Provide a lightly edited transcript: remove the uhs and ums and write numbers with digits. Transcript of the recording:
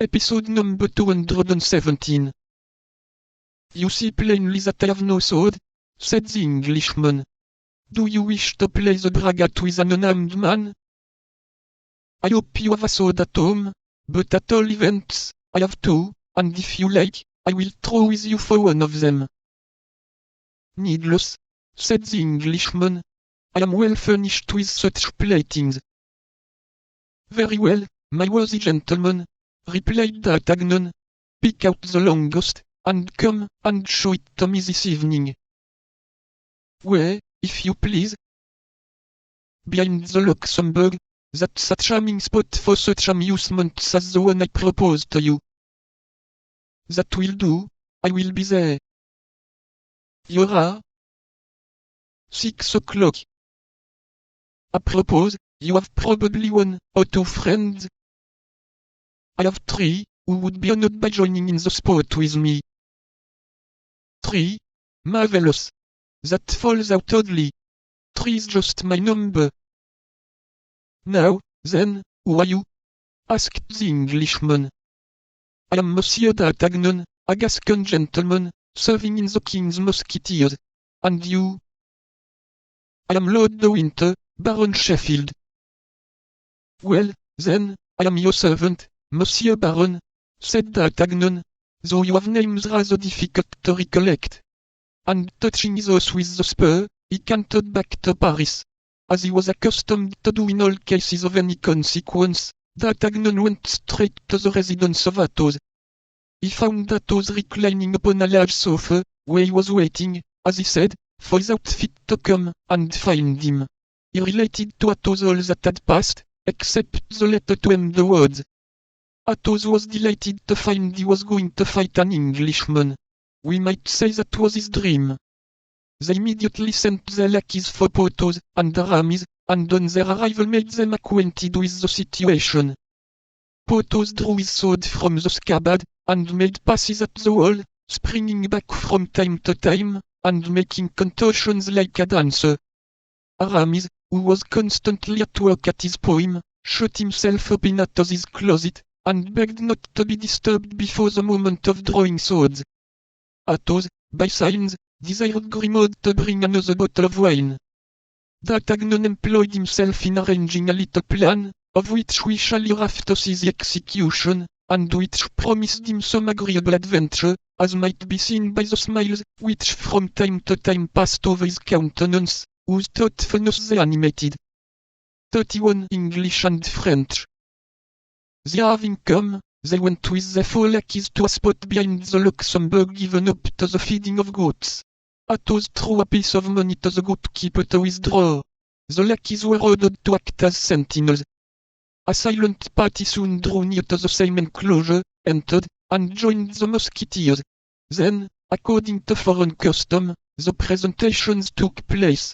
Episode number 217. You see plainly that I have no sword, said the Englishman. Do you wish to play the braggart with an unarmed man? I hope you have a sword at home, but at all events, I have two, and if you like, I will throw with you for one of them. Needless, said the Englishman. I am well furnished with such playthings. Very well, my worthy gentleman, replied D'Artagnan. Pick out the longest, and come and show it to me this evening. Where, if you please? Behind the Luxembourg, that's a charming spot for such amusements as the one I propose to you. That will do, I will be there. You're 6 o'clock. Apropos, you have probably one or two friends. I have 3, who would be honored by joining in the sport with me. 3? Marvelous. That falls out oddly. 3 is just my number. Now, then, who are you? Asked the Englishman. I am Monsieur D'Artagnan, a Gascon gentleman, serving in the King's Musketeers. And you? I am Lord de Winter, Baron Sheffield. Well, then, I am your servant, Monsieur Baron, said D'Artagnan, though you have names rather difficult to recollect. And touching his horse with the spur, he cantered back to Paris. As he was accustomed to do in all cases of any consequence, D'Artagnan went straight to the residence of Athos. He found Athos reclining upon a large sofa, where he was waiting, as he said, for his outfit to come and find him. He related to Athos all that had passed, except the letter to M. de Wardes. Athos was delighted to find he was going to fight an Englishman. We might say that was his dream. They immediately sent their lackeys for Porthos and Aramis, and on their arrival made them acquainted with the situation. Porthos drew his sword from the scabbard, and made passes at the wall, springing back from time to time, and making contortions like a dancer. Aramis, who was constantly at work at his poem, shut himself up in Athos's closet, and begged not to be disturbed before the moment of drawing swords. Athos, by signs, desired Grimaud to bring another bottle of wine. D'Artagnan employed himself in arranging a little plan, of which we shall hereafter see the execution, and which promised him some agreeable adventure, as might be seen by the smiles which from time to time passed over his countenance, whose thoughtfulness they animated. 31 English and French. They having come, they went with their 4 lackeys to a spot behind the Luxembourg given up to the feeding of goats. Athos threw a piece of money to the goatkeeper to withdraw. The lackeys were ordered to act as sentinels. A silent party soon drew near to the same enclosure, entered, and joined the musketeers. Then, according to foreign custom, the presentations took place.